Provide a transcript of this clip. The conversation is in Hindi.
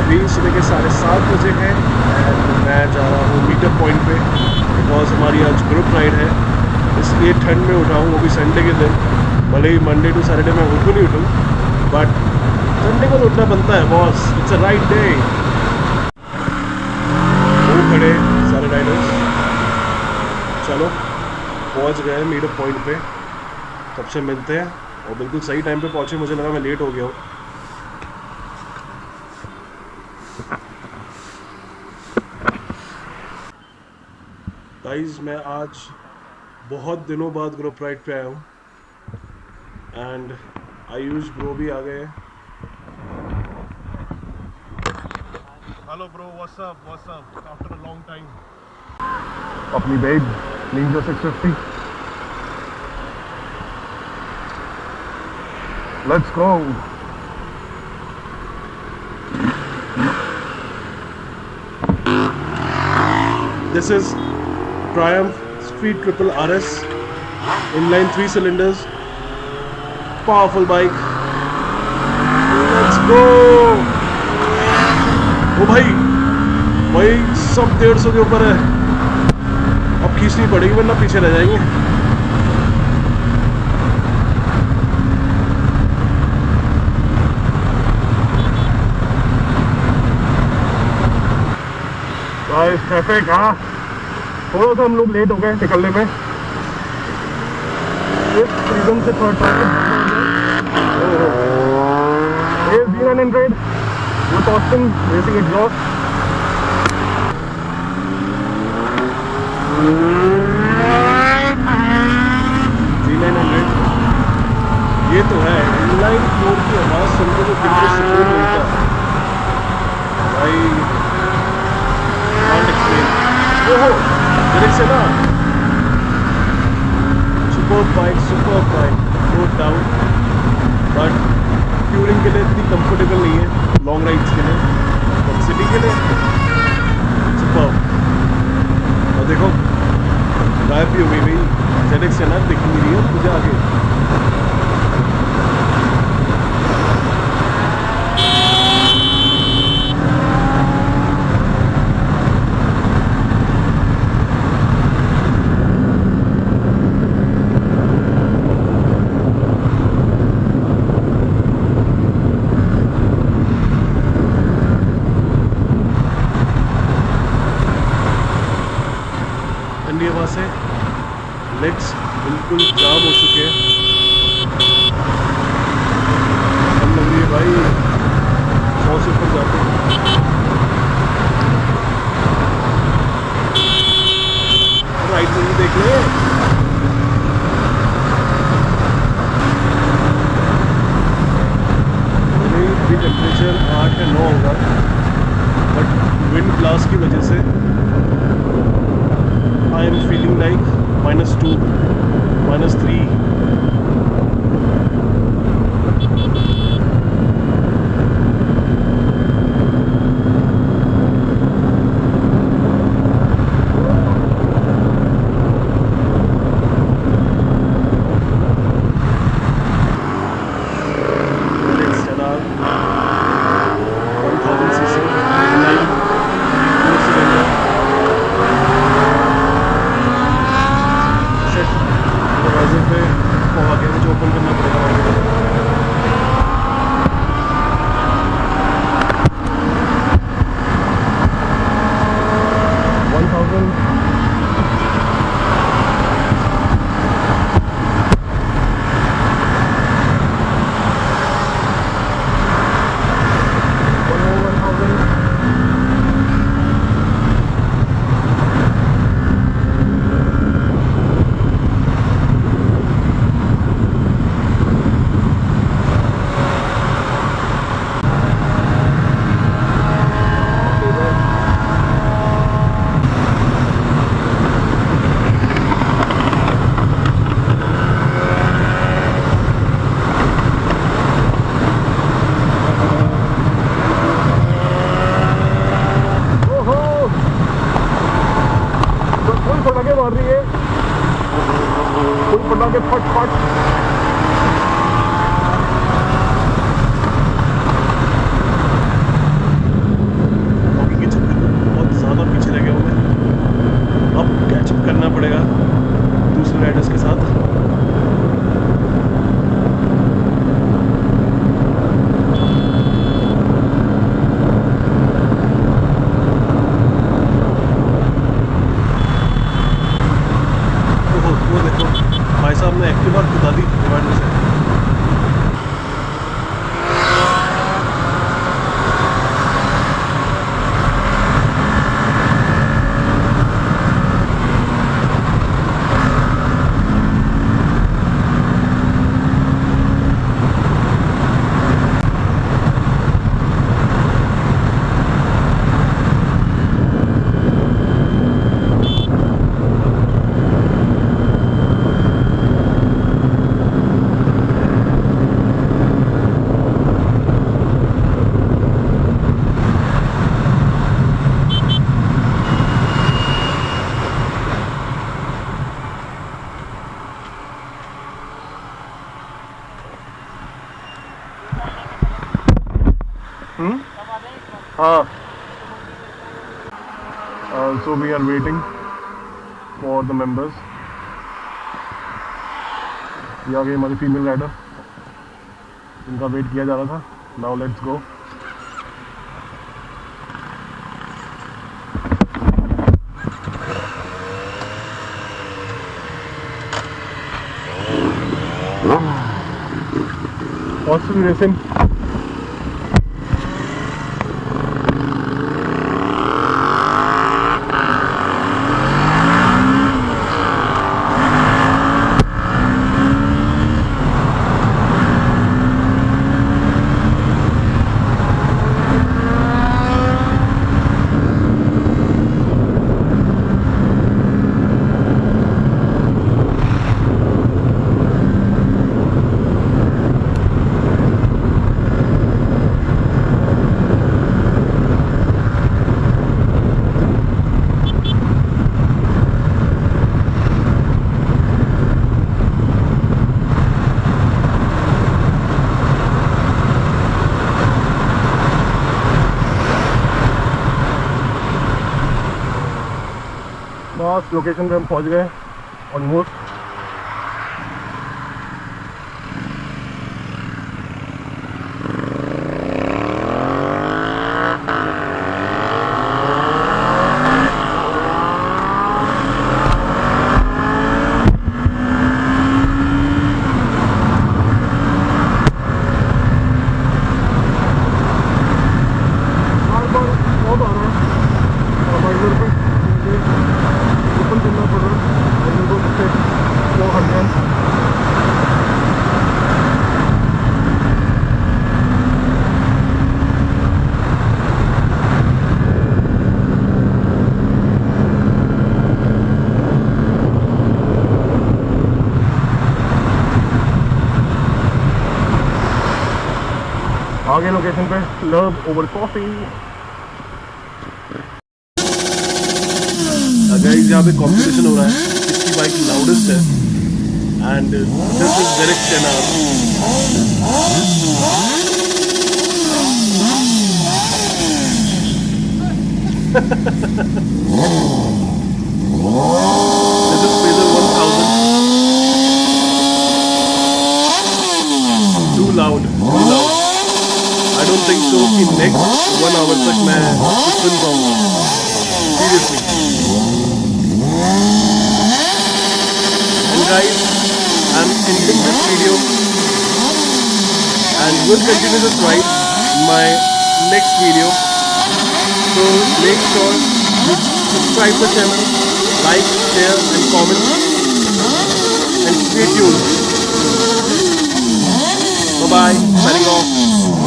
अभी सुबह के 7:30 बजे हैं एंड मैं जा रहा हूँ मीटअप पॉइंट पे बिकॉज हमारी आज ग्रुप राइड है, इसलिए ठंड में उठा हूँ, वो भी संडे के दिन। भले ही मंडे टू सैटरडे में उठूँ नहीं उठूँ, बट संडे को तो उठना बनता है boss, it's a right day. वो खड़े सारे राइडर्स, चलो पहुँच गए मीटअप पॉइंट पे, सबसे मिलते हैं। और बिल्कुल सही टाइम पे पहुँचे, मुझे लगा मैं लेट हो गया हूँ। गाइस मैं आज बहुत दिनों बाद ग्रुप राइड पे आया हूँ एंड आयुष ब्रो भी आ गए हैं। Hello bro, what's up after a long time. अपनी babe Ninja 650, let's go. This is Triumph Speed Triple RS, inline 3 cylinders, powerful bike. Let's go! ओ भाई सब 150 के ऊपर है, अब खींचनी पड़ेगी वरना पीछे रह जाएंगे। ट्रैफिक, हाँ थोड़ा सा हम लोग लेट हो गए निकलने में, फ्रीडम से थोड़ा B900 with Austin racing exhaust। B900 ये तो है, इनलाइन 4 की आवाज़ सुनकर जो दिल को सुकून मिलता है भाई, can't explain। ओहो से ना, super bike no doubt, but touring के लिए इतनी कंफर्टेबल नहीं है, लॉन्ग राइड्स के लिए, बट सिटी के लिए सुपर। और देखो गायब भी हो गई भाई, ZX से ना दिख नहीं रही है मुझे आगे। वहाँ से लेग्स बिल्कुल जाम हो चुके हैं, हम लग रही है भाई 100 से ऊपर जाते हैं। राइट में देख ले, अभी टेम्परेचर 8 या 9 होगा, बट विंड ब्लास्ट की वजह से I am feeling like -2, -3। दरवाजे पे हाँ so we are waiting for the members. ये आ गई हमारी फीमेल राइडर, इनका वेट किया जा रहा था. Now let's go. Austin Racing. बस लोकेशन पे हम पहुंच गए ऑलमोस्ट. आगे लोकेशन पे लव ओवर कॉफी. गाइस यहाँ पे कंपटीशन हो रहा है किसकी बाइक लाउडेस्ट है and this is direct 10 This is Phaser 1000. Too loud. I don't think so कि next 1 hour तक मैं कुछ सुन पाऊंगा. Seriously. And guys, I'm ending this video and will continue this ride in my next video. So make sure you subscribe the channel, like, share and comment and stay tuned. Bye bye, signing off.